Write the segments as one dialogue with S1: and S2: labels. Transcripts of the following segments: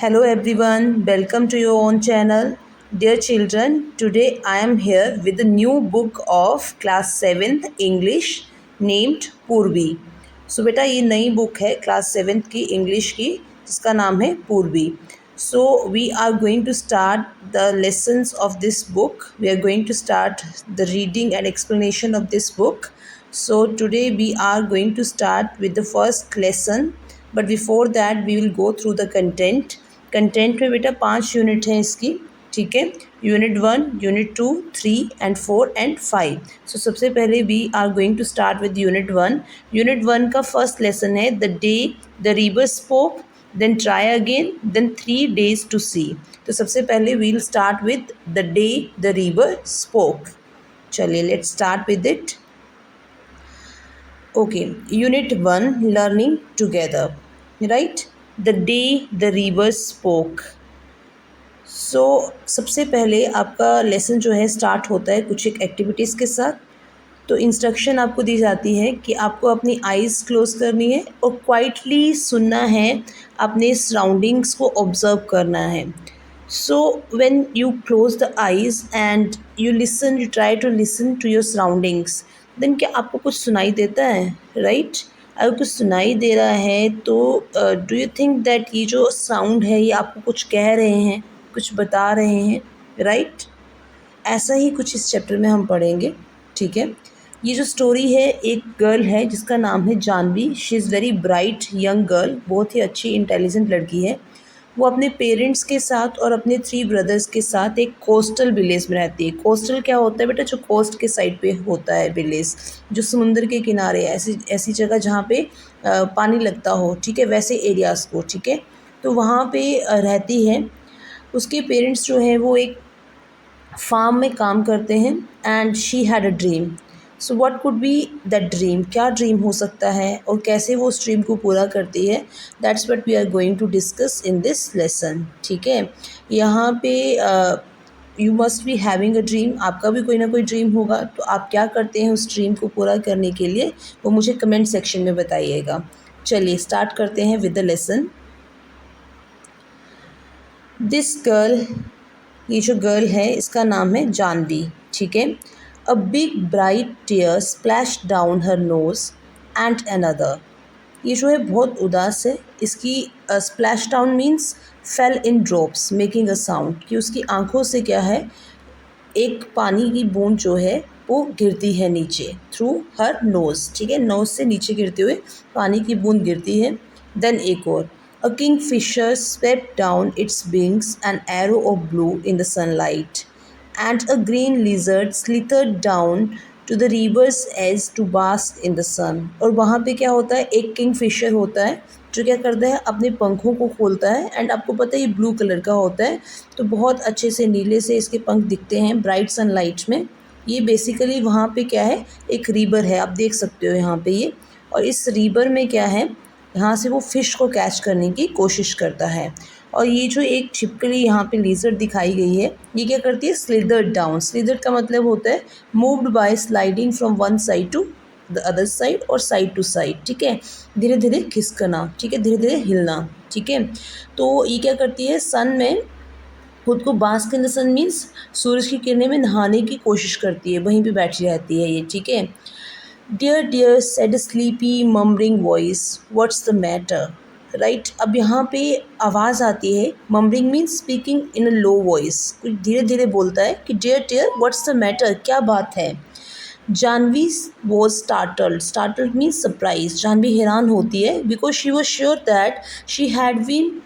S1: Hello everyone, welcome to your own channel. Dear children, today I am here with a new book of class 7th English named पूर्वी. So बेटा ये नई book है class 7th की English की जिसका नाम है पूर्वी. So we are going to start the lessons of this book. We are going to start the reading and explanation of this book. So today we are going to start with the first lesson. But before that we will go through the content में बेटा 5 unit हैं इसकी. ठीक है, unit 1, unit 2, 3 and 4 and 5. So सबसे पहले we are going to start with unit 1. यूनिट 1 का फर्स्ट लेसन है the day the river spoke, then try again, then 3 days to see. तो सबसे पहले we will start with the day the river spoke. चलिए let's start with it. Okay, unit 1 learning together. Right, the day the river spoke. So सबसे पहले आपका lesson जो है start होता है कुछ एक एक्टिविटीज़ के साथ. तो इंस्ट्रक्शन आपको दी जाती है कि आपको अपनी आइज़ क्लोज करनी है और क्वाइटली सुनना है, अपने सराउंडिंग्स को ऑब्ज़र्व करना है. So when you close the eyes and you listen, you try to listen to your surroundings, then क्या आपको कुछ सुनाई देता है? राइट, अगर कुछ सुनाई दे रहा है तो डू यू थिंक दैट ये जो साउंड है ये आपको कुछ कह रहे हैं, कुछ बता रहे हैं? राइट, ऐसा ही कुछ इस चैप्टर में हम पढ़ेंगे. ठीक है, ये जो स्टोरी है, एक गर्ल है जिसका नाम है Janvi. She is very bright young girl, बहुत ही अच्छी इंटेलिजेंट लड़की है. वो अपने पेरेंट्स के साथ और अपने 3 ब्रदर्स के साथ एक कोस्टल विलेज में रहती है. कोस्टल क्या होता है बेटा? जो कोस्ट के साइड पे होता है विलेज, जो समुद्र के किनारे, ऐसी जगह जहाँ पे पानी लगता हो. ठीक है, वैसे एरियाज़ को. ठीक है, तो वहाँ पे रहती है. उसके पेरेंट्स जो हैं वो एक फार्म में काम करते हैं and she had a dream. So what could be that dream? क्या ड्रीम हो सकता है और कैसे वो उस ड्रीम को पूरा करती है? That's what we are going to discuss in this lesson. ठीक है, यहाँ पे you must be having a dream. आपका भी कोई ना कोई ड्रीम होगा, तो आप क्या करते हैं उस ड्रीम को पूरा करने के लिए वो मुझे कमेंट सेक्शन में बताइएगा. चलिए स्टार्ट करते हैं with the lesson. This girl, ये जो गर्ल है इसका नाम है जानवी. ठीक है, a big bright tear splash down her nose and another. ये जो है बहुत उदास है. इसकी splash down means fell in drops making a sound, कि उसकी आंखों से क्या है, एक पानी की बूंद जो है वो गिरती है नीचे थ्रू हर नोज़. ठीक है, नोज़ से नीचे गिरते हुए पानी की बूंद गिरती है. देन एक और, a kingfisher swept down its wings, an arrow of blue in the sunlight, and a green lizard slithered down to the river's edge to bask in the sun. और वहाँ पे क्या होता है, एक किंगफिशर होता है जो क्या करता है, अपने पंखों को खोलता है. एंड आपको पता है ये ब्लू कलर का होता है, तो बहुत अच्छे से नीले से इसके पंख दिखते हैं ब्राइट सनलाइट में. ये बेसिकली वहाँ पे क्या है, एक रिवर है, आप देख सकते हो यहाँ पे ये. और इस रिवर में क्या है, यहाँ से वो फ़िश को कैच करने की कोशिश करता है. और ये जो एक छिपकली यहाँ पे लीजर्ड दिखाई गई है, ये क्या करती है, स्लिदर्ड डाउन. स्लिदर्ड का मतलब होता है moved by sliding from one side to the other side और साइड टू साइड. ठीक है, धीरे धीरे खिसकना. ठीक है, धीरे धीरे हिलना. ठीक है, तो ये क्या करती है, सन में खुद को bask in the sun means सूरज की किरणें में नहाने की कोशिश करती है, वहीं पे बैठी रहती है ये. ठीक है, dear dear said sleepy murmuring voice, what's the matter. Right, अब यहाँ पे आवाज़ आती है. Murmuring means speaking in a low voice, कुछ धीरे धीरे बोलता है कि dear dear what's the matter, क्या बात है. Janvi was startled. Startled means surprise. Janvi हैरान होती है because she was sure that she had been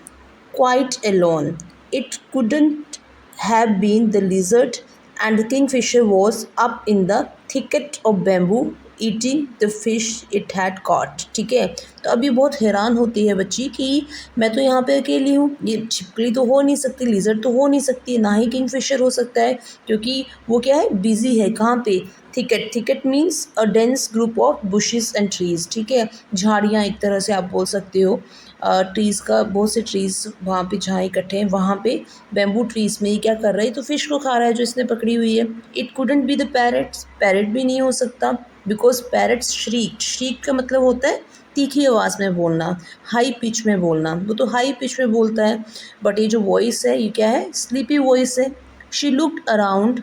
S1: quite alone. It couldn't have been the lizard, and the kingfisher was up in the thicket of bamboo eating the fish it had caught. ठीक है, तो अभी बहुत हैरान होती है बच्ची कि मैं तो यहाँ पे अकेली हूँ, ये छिपकली तो हो नहीं सकती, लिजर्ड तो हो नहीं सकती, ना ही किंगफिशर हो सकता है, क्योंकि वो क्या है, बिजी है. कहाँ पे, thicket. Thicket means a dense group of bushes and trees. ठीक है, झाड़ियाँ एक तरह से आप बोल सकते हो. ट्रीज़ का, बहुत से ट्रीज़ वहाँ पे जहाँ इकट्ठे हैं, वहाँ पे बैम्बू ट्रीज़ में ये क्या कर रहा है, तो फ़िश को खा रहा है जो इसने पकड़ी हुई है. It couldn't be the parrots. Parrot भी नहीं हो सकता बिकॉज पैरट्स श्रीक. श्रीक का मतलब होता है तीखी आवाज़ में बोलना, हाई पिच में बोलना। वो तो हाई पिच में बोलता है, बट ये जो वॉइस है ये क्या है, स्लीपी वॉइस है। She looked around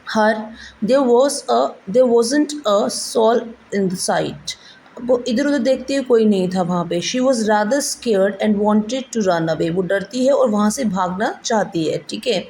S1: her, there wasn't a soul in the sight. वो इधर उधर देखती है, कोई नहीं था वहाँ पे। She was rather scared and wanted to run away. वो डरती है और वहाँ से भागना चाहती है, ठीक है।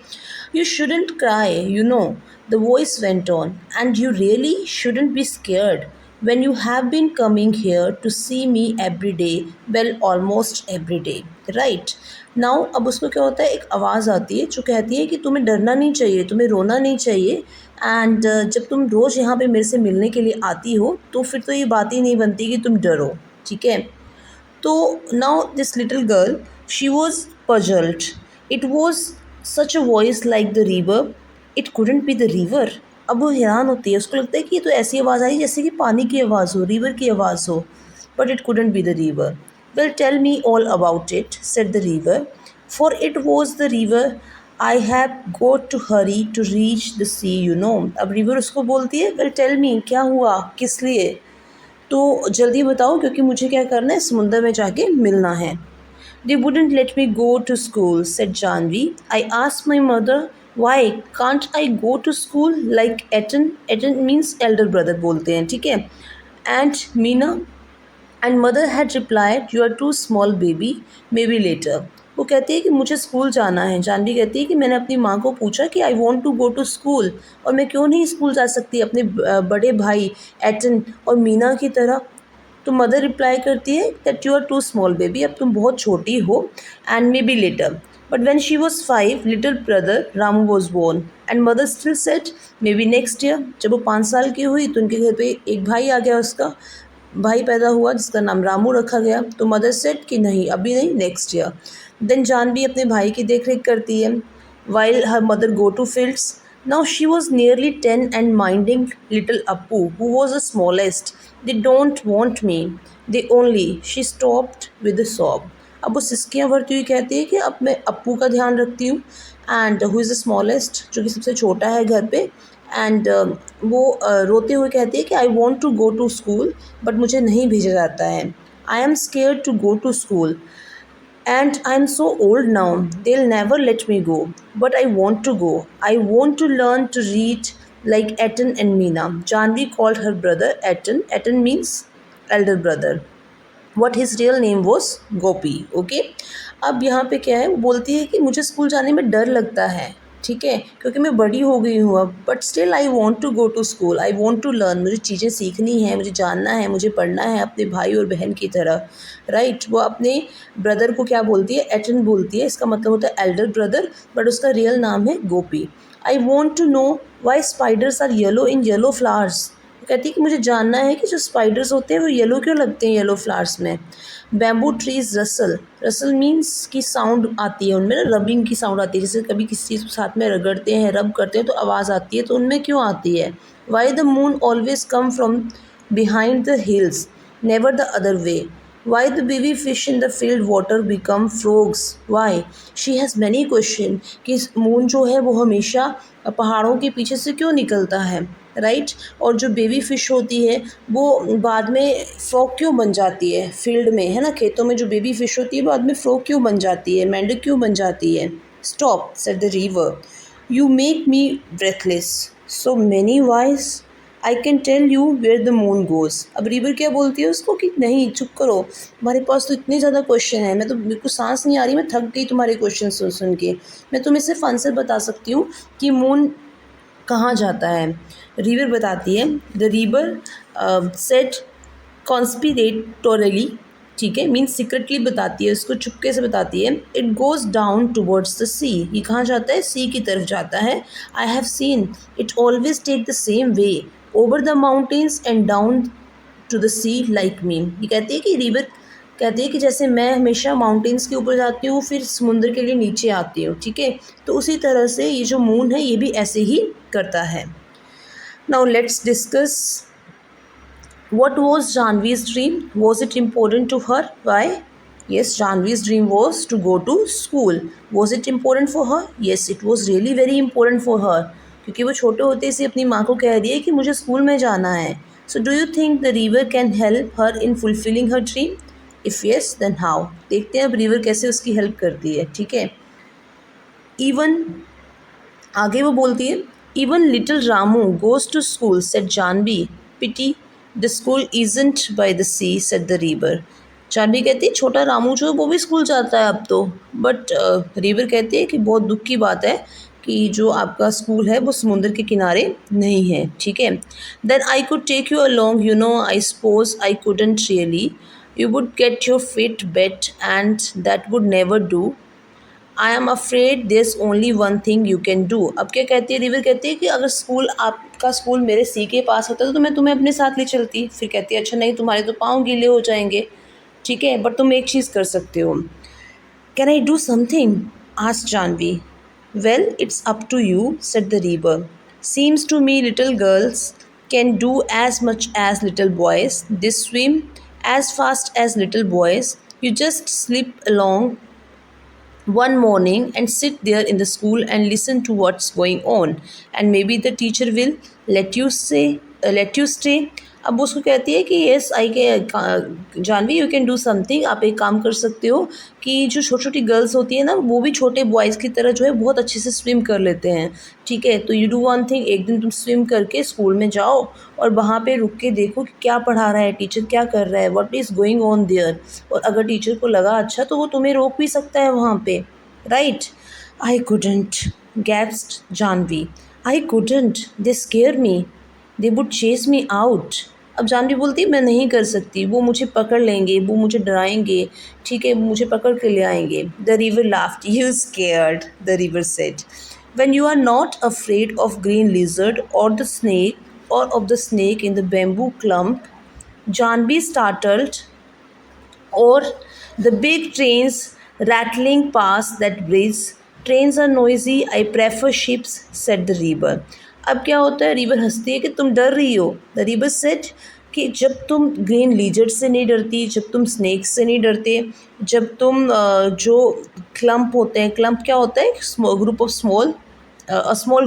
S1: You shouldn't cry, you know, the voice went on, and you really shouldn't be scared when you have been coming here to see me every day, well, almost every day, right? Now अब उसको क्या होता है, एक आवाज़ आती है जो कहती है कि तुम्हें डरना नहीं चाहिए, तुम्हें रोना नहीं चाहिए, एंड जब तुम रोज़ यहाँ पे मेरे से मिलने के लिए आती हो तो फिर तो ये बात ही नहीं बनती कि तुम डरो, ठीक है। तो now this little girl, she was puzzled. It was such a voice like the river, it couldn't be the river. अब वो हैरान होती है, उसको लगता है कि ये तो ऐसी आवाज़ आई जैसे कि पानी की आवाज़ हो, रिवर की आवाज़ हो, but it couldn't be the river. Well, tell me all about it, said the river, for it was the river I have got to hurry to reach the sea, you know. अब river उसको बोलती है, well tell मी, क्या हुआ, किस लिए, तो जल्दी बताओ क्योंकि मुझे क्या करना है, समुंदर में जाके मिलना है। They wouldn't let me go to school, said Janvi. I asked my mother, why can't I go to school like Etan? Etan means elder brother बोलते हैं, ठीक है। And Meena and mother had replied, you are too small baby, maybe later. वो कहती है कि मुझे school जाना है। जानवी कहती है कि मैंने अपनी माँ को पूछा कि I want to go to school, और मैं क्यों नहीं स्कूल जा सकती अपने बड़े भाई एटन और मीना की तरह। तो मदर रिप्लाई करती है that you are too small baby, अब तुम बहुत छोटी हो, and may be later. But when she was 5, little brother Ramu was born, and mother still said may be next year. जब वो 5 साल की हुई तो उनके घर पे एक भाई आ गया, उसका भाई पैदा हुआ जिसका नाम रामू रखा गया। तो मदर सेट कि नहीं, अभी नहीं, नेक्स्ट ईयर। देन जानवी अपने भाई की देख रेख करती है, while her mother go to fields. Now she was nearly 10 and minding little Appu, who was the smallest. They don't want me. They only. She stopped with a sob. अब वो सिसकियाँ भरती हुई कहती है कि अब मैं अप्पू का ध्यान रखती हूँ, and who is the smallest, जो कि सबसे छोटा है घर पे, एंड वो रोते हुए कहती है कि I want to go to school but मुझे नहीं भेजा जाता है। I am scared to go to school and I'm so old now, they'll never let me go, but I want to go. I want to learn to read like Etan and Meena. Janvi called her brother Etan. Etan means elder brother. What his real name was Gopi. Okay. अब यहाँ पे क्या है, वो बोलती है कि मुझे स्कूल जाने में डर लगता है, ठीक है, क्योंकि मैं बड़ी हो गई हूँ अब, but still I want to go to school, I want to learn. मुझे चीज़ें सीखनी है, मुझे जानना है, मुझे पढ़ना है अपने भाई और बहन की तरह, राइट। वो अपने ब्रदर को क्या बोलती है, एटन बोलती है, इसका मतलब होता है एल्डर ब्रदर, बट उसका रियल नाम है Gopi. I want to know why spiders are yellow in yellow flowers. कहती है कि मुझे जानना है कि जो स्पाइडर्स होते हैं वो येलो क्यों लगते हैं येलो फ्लावर्स में। Bamboo trees Russell, Russell means की साउंड आती है उनमें, रबिंग की साउंड आती है, जैसे कभी किसी चीज़ को साथ में रगड़ते हैं, रब करते हैं तो आवाज़ आती है, तो उनमें क्यों आती है। Why the moon always come from behind the hills, never the other way. Why the baby fish in the field water become frogs? Why? She has many question कि मून जो है वो हमेशा पहाड़ों के पीछे से क्यों निकलता है, राइट। और जो बेबी फ़िश होती है वो बाद में फ्रॉग क्यों बन जाती है फील्ड में, है ना, खेतों में जो बेबी फ़िश होती है बाद में फ्रॉग क्यों बन जाती है, मेंढक क्यों बन जाती है। Stop, said the river, you make me breathless, so many whys I can tell you where the moon goes. अब रिवर क्या बोलती है उसको कि नहीं चुप करो, तुम्हारे पास तो इतने ज़्यादा क्वेश्चन है, मैं तो बिल्कुल सांस नहीं आ रही, मैं थक गई तुम्हारे क्वेश्चन सुन सुन के, मैं तुम्हें सिर्फ आंसर बता सकती हूँ कि मून कहाँ जाता है। रिवर बताती है, द रिवर सेट कॉन्स्पिरेटोरली, ठीक है, मीन्स सीक्रेटली बताती है, उसको चुपके से बताती है। It goes down towards the sea, ये कहाँ जाता है, सी की तरफ जाता है। I have seen it always take the same way over the mountains and down to the sea like me. ये कहती है कि रिवर कहती है कि जैसे मैं हमेशा माउंटेन्स के ऊपर जाती हूँ फिर समुद्र के लिए नीचे आती हूँ, ठीक है, तो उसी तरह से ये जो मून है ये भी ऐसे ही करता है। Now let's discuss what was Janvi's dream. Was it important to her? Why? Yes, Janvi's dream was to go to school. Was it important for her? Yes, it was really very important for her, क्योंकि वो छोटे होते से अपनी माँ को कह रही है कि मुझे स्कूल में जाना है, So do you think the river can help her in fulfilling her dream? If yes, then how? देखते हैं अब रिवर कैसे उसकी हेल्प करती है. ठीक है. Even आगे वो बोलती है, even little Ramu goes to school said Janvi. Pity the school isn't by the sea said the river. Janvi कहती है छोटा रामू जो है वो भी स्कूल जाता है अब तो. बट रिवर कहती है कि बहुत दुख की बात है कि जो आपका स्कूल है वो समुंदर के किनारे नहीं है. ठीक है. Then I could take you along, you know, I suppose I couldn't really. You would get your feet wet and that would never do. I am afraid there is only one thing you can do. अब क्या कहती है river, कहती है कि अगर school, आपका school मेरे सी के पास होता तो मैं तुम्हें अपने साथ ले चलती. फिर कहती है अच्छा नहीं, तुम्हारे तो पाँव गीले हो जाएंगे. ठीक है, बट तुम एक चीज़ कर सकते हो. Can I do something asked Janvi. Well it's up to you said the river. Seems to me little girls can do as much as little boys. They swim as fast as little boys. You just slip along one morning and sit there in the school and listen to what's going on, and maybe the teacher will let you stay. अब उसको कहती है कि yes I के Janvi, you can do something. आप एक काम कर सकते हो कि जो छोटी छोटी गर्ल्स होती है ना, वो भी छोटे बॉयज़ की तरह जो है बहुत अच्छे से स्विम कर लेते हैं. ठीक है, तो यू डू वन थिंग, एक दिन तुम स्विम करके स्कूल में जाओ और वहाँ पे रुक के देखो कि क्या पढ़ा रहा है टीचर, क्या कर रहा है, what is going on their. और अगर टीचर को लगा अच्छा तो वो तुम्हें रोक भी सकता है वहाँ पे. Right. I couldn't gasped Janvi. I couldn't, they scare me, they would chase me out. अब जानवी बोलती मैं नहीं कर सकती, वो मुझे पकड़ लेंगे, वो मुझे डराएंगे. ठीक है, वो मुझे पकड़ के ले आएंगे. The river laughed. You scared, the river said. When you are not afraid of green lizard और the snake or of the snake in the bamboo clump, Janvi startled, or the big trains rattling past that bridge. Trains are noisy, I prefer ships, said the river. अब क्या होता है, river हंसती है कि तुम डर रही हो. द रिवर सेड कि जब तुम ग्रीन लीजर्ड से नहीं डरती, जब तुम स्नेक से नहीं डरते, जब तुम जो क्लम्प होते हैं, क्लम्प क्या होता है, group of small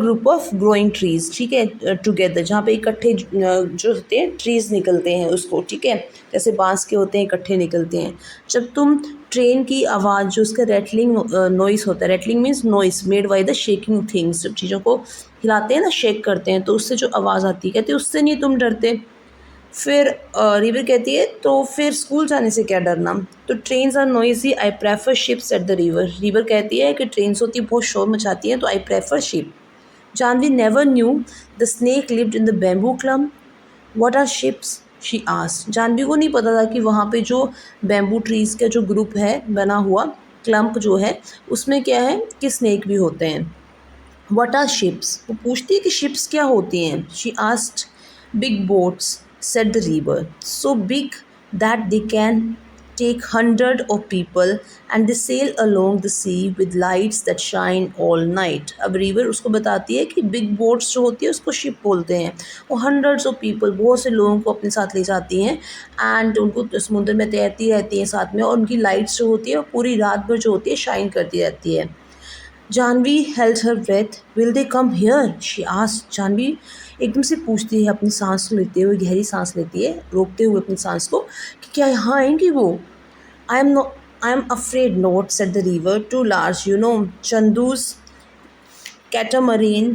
S1: group of growing trees. ठीक है, टुगेदर, जहाँ पे इकट्ठे जो होते हैं ट्रीज़ निकलते हैं उसको. ठीक है, जैसे बांस के होते हैं इकट्ठे निकलते हैं. जब तुम ट्रेन की आवाज़, जो उसका रेटलिंग नॉइस होता है, rattling means noise made by the shaking things, जब चीज़ों को हिलाते हैं ना, शेक करते हैं, तो उससे जो आवाज़ आती है, कहते हैं उससे नहीं तुम डरते. फिर रिवर कहती है तो फिर स्कूल जाने से क्या डरना. तो trains are noisy, I prefer ships at the river. River कहती है कि ट्रेन्स होती है बहुत शोर मचाती हैं, तो I prefer ship. Janvi never knew the snake lived in the bamboo clump. What are ships, she asked. Janvi को नहीं पता था कि वहाँ पे जो बैम्बू ट्रीज़ का जो ग्रुप है बना हुआ, क्लम्प जो है, उसमें क्या है कि स्नेक भी होते हैं. व्हाट आर शिप्स, वो पूछती है कि शिप्स क्या होती हैं. She asked. Big boats, said the river, so big that they can take hundred of people, and they sail along the sea with lights that shine all night. अब river उसको बताती है कि बिग बोट्स जो होती है उसको ship बोलते हैं. वो हंड्रेड्स ऑफ पीपल, बहुत से लोगों को अपने साथ ले जाती हैं, एंड उनको समुद्र में तैरती रहती हैं साथ में, और उनकी लाइट्स जो होती है वो पूरी रात भर जो होती है शाइन करती रहती है. Janvi held her breath. Will they come here? She asked. Janvi एकदम से पूछती है, अपनी सांस लेते हुए, गहरी सांस लेती है, रोकते हुए अपनी सांस को, कि क्या यहाँ आएंगी वो. I am afraid not, said the river. Too large, you know. Chandu's catamaran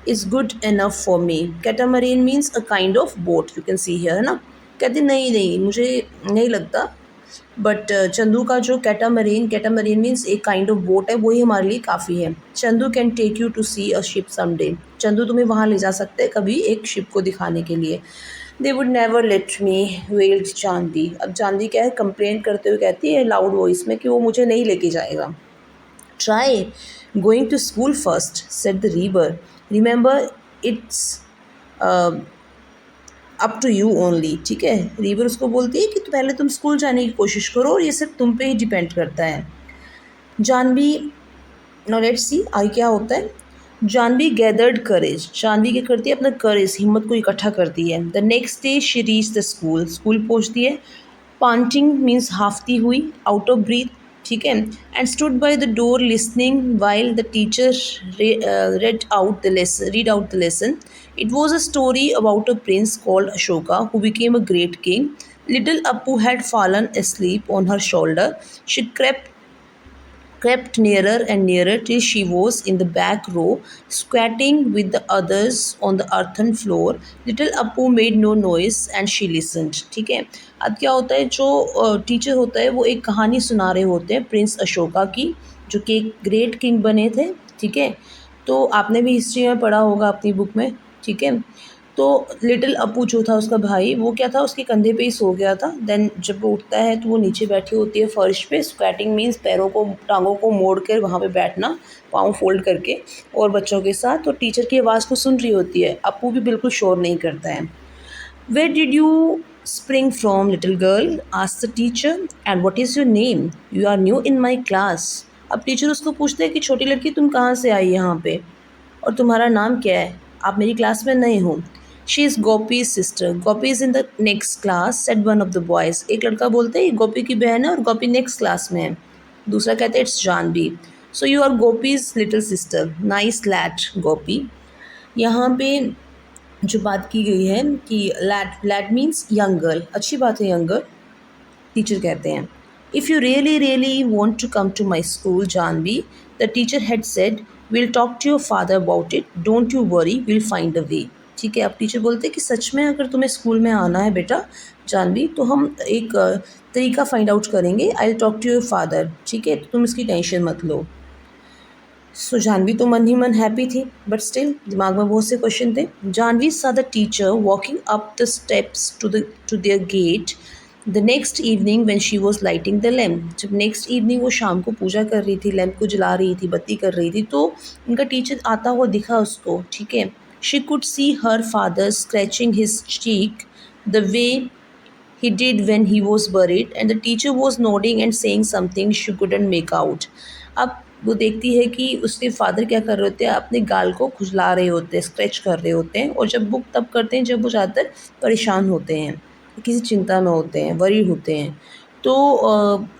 S1: is good enough for me. Catamaran means a kind of boat. You can see here, है ना. कहती नहीं मुझे नहीं लगता, बट चंदू का जो कैटामरीन मीन्स एक काइंड ऑफ बोट है, वही हमारे लिए काफ़ी है. Chandu can take you to see a ship someday. Chandu तुम्हें वहाँ ले जा सकते हैं कभी एक शिप को दिखाने के लिए. They would never let me, weld चांदी. अब चांदी क्या है, कंप्लेन करते हुए कहती है लाउड वॉइस में कि वो मुझे नहीं लेके जाएगा. Try going to school first, said the river. Remember it's up to you only. ठीक है, रिवर उसको बोलती है कि तो पहले तुम स्कूल जाने की कोशिश करो, और ये सिर्फ तुम पे ही डिपेंड करता है. जानवी, नो लेट्स सी आगे क्या होता है. जानवी गैदर्ड करेज. जानवी क्या करती है, अपना करेज, हिम्मत को इकट्ठा करती है. The next day she reach the school. School पहुँचती है. पांटिंग मीन्स हाफती हुई, आउट ऑफ ब्रीथ, ठीक है, and stood by the door listening while the teacher read out the lesson. It was a story about a prince called Ashoka who became a great king. Little Appu had fallen asleep on her shoulder. She crept nearer and nearer till she was in the back row, squatting with the others on the earthen floor. Little Appu made no noise and she listened. ठीक है, अब क्या होता है, जो teacher होता है वो एक कहानी सुना रहे होते हैं प्रिंस अशोका की, जो कि एक ग्रेट किंग बने थे। ठीक है, तो आपने भी हिस्ट्री में पढ़ा होगा अपनी बुक में। ठीक है, तो लिटिल अपू जो था उसका भाई, वो क्या था, उसके कंधे पे ही सो गया था। देन जब वो उठता है तो वो नीचे बैठी होती है फर्श पे। स्क्वैटिंग मीन्स पैरों को, टांगों को मोड़ कर वहाँ पे बैठना, पाँव फोल्ड करके, और बच्चों के साथ। तो टीचर की आवाज़ को सुन रही होती है। अपू भी बिल्कुल शोर नहीं करता है। Where did you spring from little girl, asked the teacher, and what is your name, you are new in my class. अब टीचर उसको पूछते हैं कि छोटी लड़की तुम कहाँ से आई यहाँ पे, और तुम्हारा नाम क्या है, आप मेरी क्लास में नए हो। She is gopis sister, Gopi is in the next class, said one of the boys. एक लड़का बोलते है ये गोपी की बहन है और गोपी नेक्स्ट क्लास में है। दूसरा कहते हैं it's Janvi, so you are Gopi's little sister, nice lass Gopi. यहाँ पे जो बात की गई है कि lass, lass means young girl, अच्छी बात है यंग गर्ल। टीचर कहते हैं if you really really want to come to my school Janvi, the teacher had said, will talk to your father about it, don't you worry, will find a way. ठीक है, अब teacher बोलते हैं कि सच में अगर तुम्हें स्कूल में आना है बेटा जानवी, तो हम एक तरीका फाइंड आउट करेंगे। I will talk to your father. ठीक है, तो तुम इसकी टेंशन मत लो। सो जानवी तो मन ही मन हैप्पी थी, बट स्टिल दिमाग में बहुत से क्वेश्चन थे। Janvi saw the teacher walking up the steps to their gate the next evening when she was lighting the lamp. जब नेक्स्ट इवनिंग वो शाम को पूजा कर रही थी, लैम्प को जला रही थी, बत्ती कर रही थी, तो उनका टीचर आता हुआ दिखा उसको। ठीक है, she could see her father scratching his cheek the way he did when he was buried, and the teacher was nodding and saying something she couldn't make out. अब वो देखती है कि उसके फादर क्या कर रहे होते हैं, अपने गाल को खुजला रहे होते हैं, स्क्रैच कर रहे होते हैं। और जब वो तब करते हैं जब वो ज़्यादातर परेशान होते हैं, किसी चिंता में होते हैं, वरी होते हैं। तो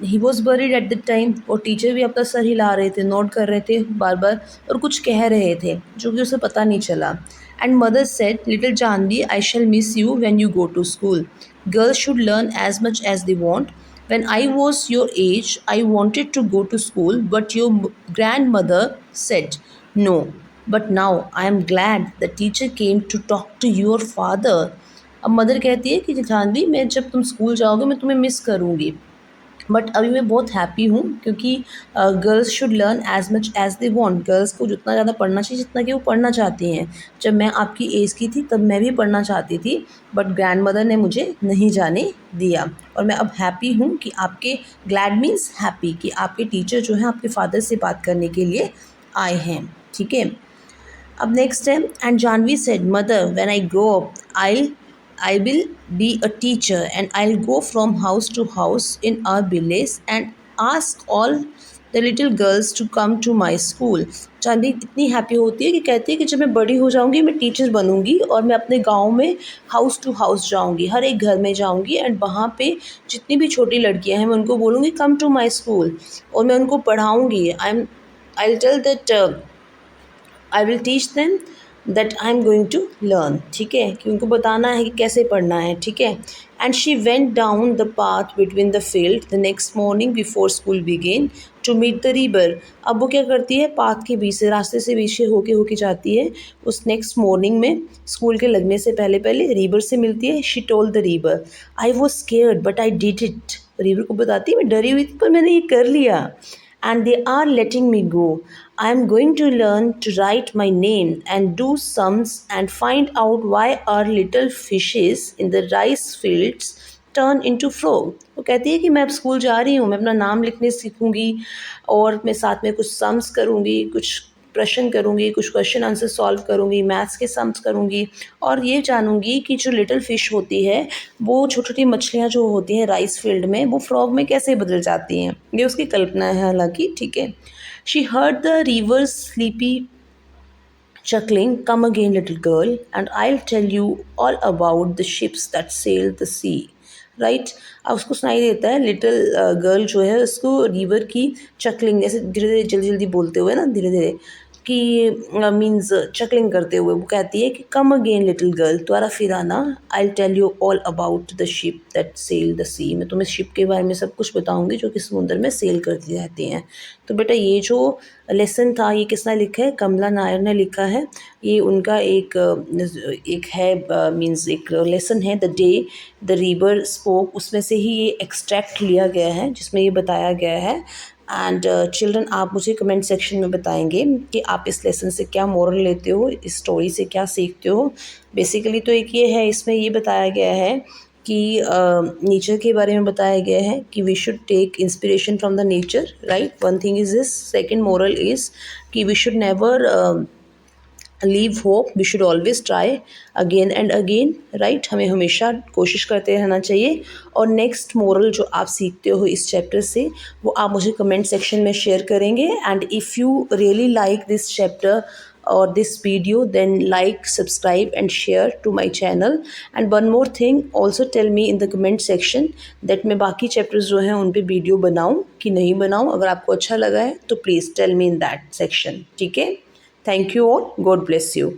S1: he was buried at the time, और टीचर भी अपना सर हिला रहे थे, नोट कर रहे थे बार बार, और कुछ कह रहे थे जो कि उसे पता नहीं चला। And mother said, little Janvi, I shall miss you when you go to school, girls should learn as much as they want. When I was your age, I wanted to go to school, but your grandmother said no. But now I am glad the teacher came to talk to your father. अब mother कहती है कि जानवी, मैं जब तुम school जाओगे मैं तुम्हें मिस करूँगी, बट अभी मैं बहुत हैप्पी हूँ क्योंकि girls should learn as much as they want. Girls को जितना ज़्यादा पढ़ना चाहिए जितना कि वो पढ़ना चाहती हैं। जब मैं आपकी एज की थी तब मैं भी पढ़ना चाहती थी, बट ग्रैंड मदर ने मुझे नहीं जाने दिया। और मैं अब हैप्पी हूँ कि आपके, ग्लैड मीन्स हैप्पी, कि आपके टीचर जो हैं आपके फादर से बात करने के लिए आए हैं। ठीक है, अब नेक्स्ट है, and Janvi said, mother when I grow up I will be a teacher and I'll go from house to house in our village and ask all the little girls to come to my school. जानवी इतनी happy होती है कि कहती है कि जब मैं बड़ी हो जाऊंगी मैं टीचर बनूंगी और मैं अपने गांव में हाउस टू हाउस जाऊंगी, हर एक घर में जाऊंगी, एंड वहाँ पे जितनी भी छोटी लड़कियां हैं मैं उनको बोलूँगी कम टू माई स्कूल, और मैं उनको पढ़ाऊँगी। I will tell that I will teach them that I am going to learn. ठीक है, कि उनको बताना है कि कैसे पढ़ना है। ठीक है, and she went down the path between the field the next morning before school began to meet the river. अब वो क्या करती है, पाथ के बीच से, रास्ते से बीच से होके जाती है उस नेक्स्ट मॉर्निंग में, स्कूल के लगने से पहले पहले रिवर से मिलती है। She told the river, I was scared but I did it. River को बताती है मैं डरी हुई थी पर मैंने ये कर लिया। And they are letting me go. I am going to learn to write my name and do sums and find out why our little fishes in the rice fields turn into frog. वो कहती है कि मैं अब school जा रही हूँ, मैं अपना नाम लिखने सीखूँगी और मैं साथ में कुछ सम्स करूँगी, कुछ प्रश्न करूँगी, कुछ क्वेश्चन आंसर सॉल्व करूँगी, मैथ्स के सम्स करूँगी, और ये जानूँगी कि जो लिटिल फ़िश होती है वो छोटी छोटी मछलियाँ जो होती हैं राइस फील्ड में वो फ्रॉग में कैसे बदल जाती हैं। ये उसकी कल्पना है हालांकि। ठीक है, she heard the river sleepy chuckling, come again little girl, and I'll tell you all about the ships that sail the sea. Right. अब उसको सुनाई देता है लिटिल गर्ल जो है उसको रिवर की चकलिंग, जैसे धीरे धीरे जल्दी जल्दी बोलते हुए ना, धीरे धीरे कि मीन्स चकलिंग करते हुए वो कहती है कि कम अगेन लिटिल गर्ल, दोबारा फिर आना, I tell you all about the ship that sail the sea, मैं तुम्हें शिप के बारे में सब कुछ बताऊंगी जो कि समुद्र में सेल करती रहती हैं। तो बेटा ये जो लेसन था ये किसने लिखा है, कमला नायर ने लिखा है। ये उनका एक है मीन्स एक लेसन है, the day the river spoke, उसमें से ही ये एक्सट्रैक्ट लिया गया है जिसमें ये बताया गया है। एंड चिल्ड्रन आप मुझे कमेंट सेक्शन में बताएंगे कि आप इस लेसन से क्या मोरल लेते हो, इस स्टोरी से क्या सीखते हो। बेसिकली तो एक ये है, इसमें ये बताया गया है कि नेचर के बारे में बताया गया है कि we should take inspiration from the nature, right. One thing is this, second moral is कि we should never leave hope, we should always try again and again, right. हमें हमेशा कोशिश करते रहना चाहिए। और नेक्स्ट मोरल जो आप सीखते हो इस चैप्टर से वो आप मुझे कमेंट सेक्शन में शेयर करेंगे। And if you really like this chapter or this video, then like, subscribe and share to my channel. And one more thing, also tell me in the comment section that मैं बाकी chapters जो हैं उन पे video बनाऊं कि नहीं बनाऊं। अगर आपको अच्छा लगा है तो please tell me in that section, ठीक है। Thank you all, God bless you.